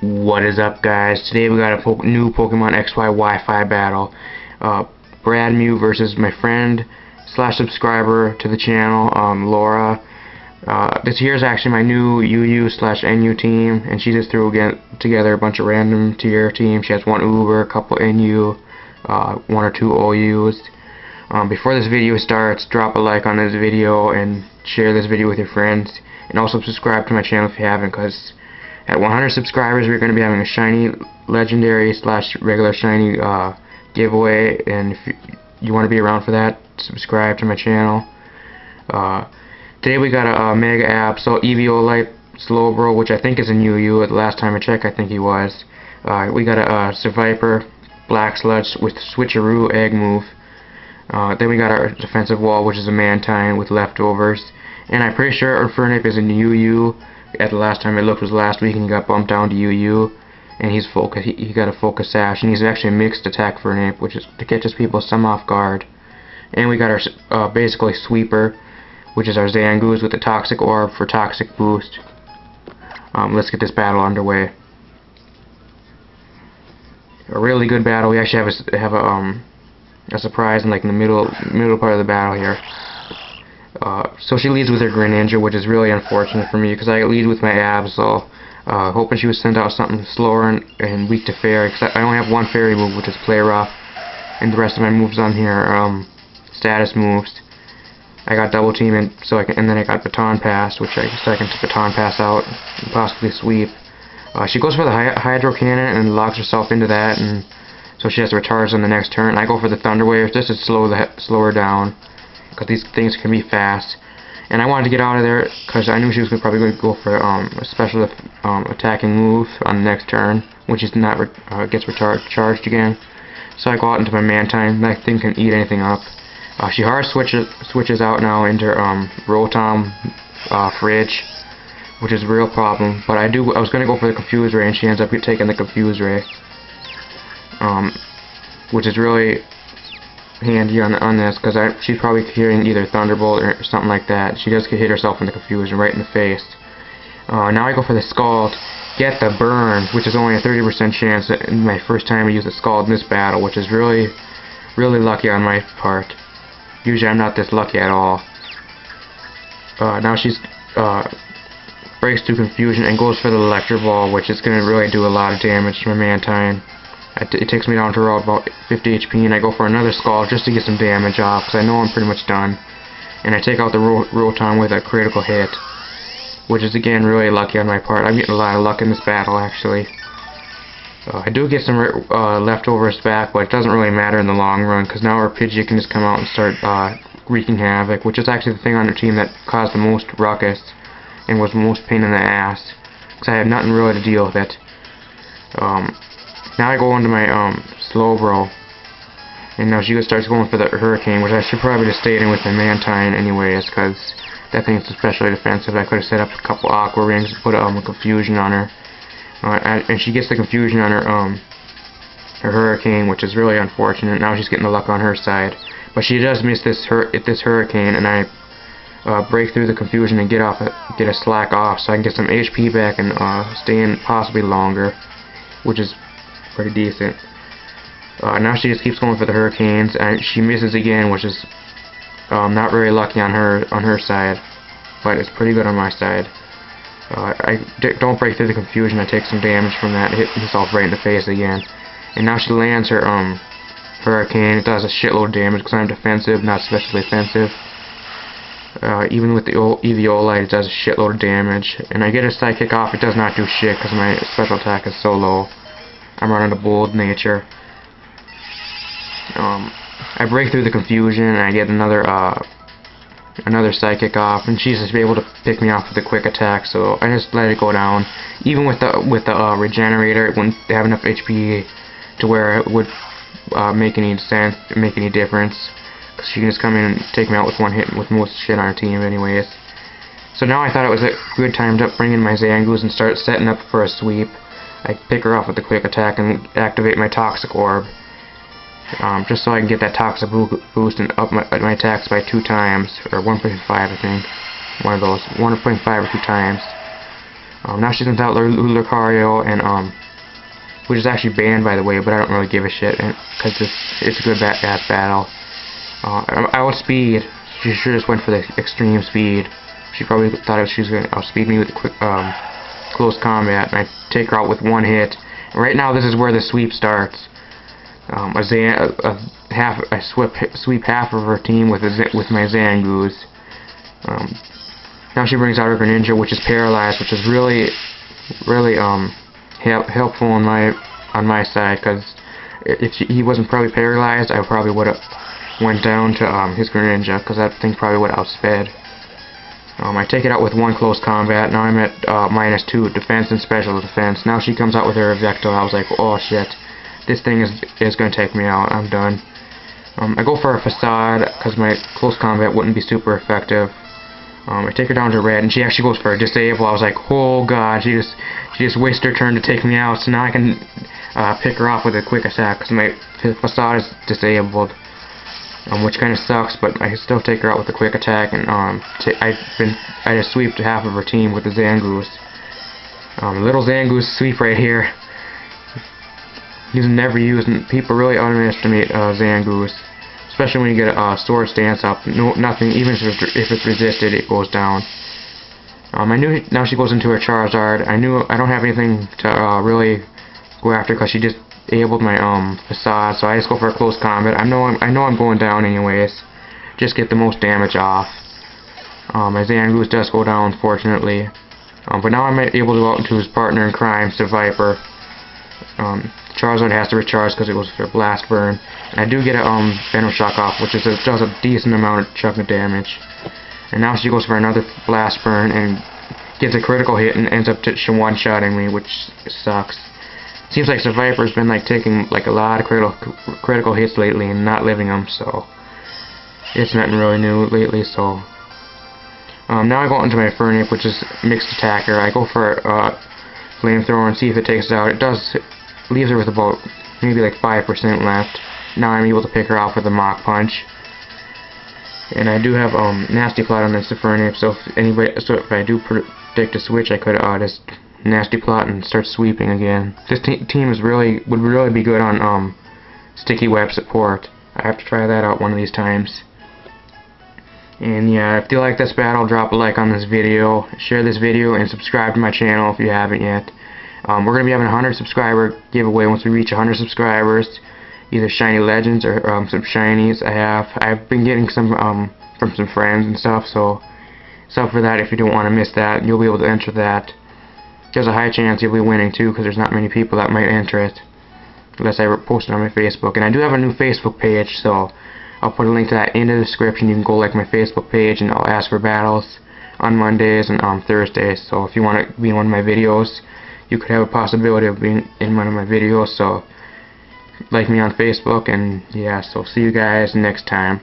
What is up, guys? Today we got a new Pokemon XY Wi-Fi battle. Brad Mew versus my friend slash subscriber to the channel, Laura. This here is actually my new UU slash NU team, and she just threw together a bunch of random tier teams. She has one Uber, a couple NU, one or two OUs. Before this video starts, drop a like on this video and share this video with your friends, and also subscribe to my channel if you haven't, because at 100 subscribers we're going to be having a shiny legendary slash regular shiny giveaway, and if you want to be around for that, subscribe to my channel. Today we got a Mega Absol Eviolite Slowbro, which I think is a new UU. The last time I checked, I think he was. We got a Survivor Black Sludge with Switcheroo Egg Move. Then we got our defensive wall, which is a Mantine with leftovers. And I'm pretty sure our Furnape is a UU. At the last time I looked was last week, and he got bumped down to UU. And he's focus. He got a Focus Sash, and he's actually a mixed attack Furnape, which is to catch his people some off guard. And we got our basically Sweeper, which is our Zangoose with the Toxic Orb for Toxic Boost. Let's get this battle underway. A really good battle. We actually have a surprise in like in the middle part of the battle here. So she leads with her Greninja, which is really unfortunate for me because I lead with my Absol. Hoping she would send out something slower and weak to Fairy, because I only have one Fairy move, which is Play Rough, and the rest of my moves on here are status moves. I got Double Team, and then I got Baton Pass, which I can Baton Pass out and possibly sweep. She goes for the Hydro Cannon and locks herself into that, and so she has to recharge on the next turn. I go for the Thunder Wave just to slow her down, because these things can be fast. And I wanted to get out of there because I knew she was probably going to go for a special attacking move on the next turn, which is not gets charged again. So I go out into my Mantine. That thing can eat anything up. She hard switches out now into Rotom Fridge, which is a real problem. But I was going to go for the Confuse Ray, and she ends up taking the Confuse Ray, which is really handy on this, because she's probably hearing either Thunderbolt or something like that. She does hit herself in the Confusion right in the face. Now I go for the Scald, get the burn, which is only a 30% chance in my first time I use the Scald in this battle, which is really lucky on my part. Usually I'm not this lucky at all. Now she's breaks through Confusion and goes for the Electro Ball, which is going to really do a lot of damage to my Mantine. It takes me down to about 50 HP, and I go for another Scald just to get some damage off, because I know I'm pretty much done. And I take out the Rotom with a critical hit, which is again really lucky on my part. I'm getting a lot of luck in this battle, actually. I do get some leftovers back, but it doesn't really matter in the long run, because now our Pidgey can just come out and start wreaking havoc, which is actually the thing on her team that caused the most ruckus and was the most pain in the ass, because I had nothing really to deal with it. Now I go into my Slowbro, and now she starts going for the Hurricane, which I should probably just stay in with my Mantine anyways, because that thing's especially defensive. I could have set up a couple Aqua Rings and put a Confusion on her, and she gets the Confusion on her Hurricane, which is really unfortunate. Now she's getting the luck on her side, but she does miss this Hurricane, and I break through the Confusion and get a slack off, so I can get some HP back and stay in possibly longer, which is pretty decent. Now she just keeps going for the Hurricanes, and she misses again, which is not very lucky on her side, but it's pretty good on my side. I don't break through the Confusion. I take some damage from that, hit myself right in the face again. And now she lands her Hurricane. It does a shitload of damage because I'm defensive, not especially offensive. Even with the Eviolite, it does a shitload of damage. And I get a Psychic off. It does not do shit because my special attack is so low. I'm running a bold nature. I break through the Confusion, and I get another Psychic off, and she's just able to pick me off with a quick attack. So I just let it go down. Even with the Regenerator, it wouldn't have enough HP to where it would make any sense, make any difference, because she can just come in and take me out with one hit with most shit on her team, anyways. So now I thought it was a good time to bring in my Zangoose and start setting up for a sweep. I pick her off with a quick attack and activate my Toxic Orb, just so I can get that Toxic boost and up my attacks by 2 times, or 1.5 I think, one of those, 1.5 or 2 times. Now she's without Lucario, and which is actually banned, by the way, but I don't really give a shit because it's a good ass battle. I outspeed. She sure just went for the extreme speed. She probably thought she was going to outspeed me with the quick close combat, and I take her out with one hit. And right now, this is where the sweep starts. I sweep half of her team with my Zangoose. Now she brings out her Greninja, which is paralyzed, which is really helpful on my side, because if he wasn't probably paralyzed, I probably would have went down to his Greninja, because that thing probably would have outsped. I take it out with one close combat. Now I'm at -2 defense and special defense. Now she comes out with her Evecto. I was like, oh shit, this thing is going to take me out. I'm done. I go for a Facade because my close combat wouldn't be super effective. I take her down to red, and she actually goes for a Disable. I was like, oh god, she just wasted her turn to take me out. So now I can pick her off with a quick attack because my Facade is disabled. Which kind of sucks, but I can still take her out with a quick attack, and I just sweeped half of her team with the Zangoose. Little Zangoose sweep right here. He's never used, and people really underestimate Zangoose, especially when you get a sword stance up. Nothing, even if it's resisted, it goes down. I knew now she goes into her Charizard. I don't have anything to really go after because she just disabled my Facade, so I just go for a close combat. I know I'm going down anyways. Just get the most damage off. My Zangoose does go down, unfortunately. But now I'm able to go out into his partner in crime, Viper. Charizard has to recharge because it goes for Blast Burn. And I do get a Venom Shock off, which does a decent amount of chunk of damage. And now she goes for another Blast Burn and gets a critical hit and ends up one-shotting me, which sucks. Seems like Viper's been taking a lot of critical hits lately and not living them, so it's nothing really new lately. So now I go into my Furnape, which is mixed attacker. I go for Flamethrower and see if it takes it out. It does, leaves her with about maybe 5% left. Now I'm able to pick her off with a Mach Punch, and I do have Nasty Plot on this Furnape. So if I do predict a switch, I could just Nasty Plot and start sweeping again. This team would really be good on Sticky Web support. I have to try that out one of these times. And yeah, if you like this battle, drop a like on this video, share this video, and subscribe to my channel if you haven't yet. We're going to be having a 100 subscriber giveaway once we reach 100 subscribers. Either Shiny Legends or some Shinies. I've been getting some from some friends and stuff, so sub for that if you don't want to miss that. You'll be able to enter that. There's a high chance you'll be winning too, because there's not many people that might enter it, unless I post it on my Facebook. And I do have a new Facebook page, so I'll put a link to that in the description. You can go like my Facebook page, and I'll ask for battles on Mondays and Thursdays. So if you want to be in one of my videos, you could have a possibility of being in one of my videos. So like me on Facebook, and yeah, so see you guys next time.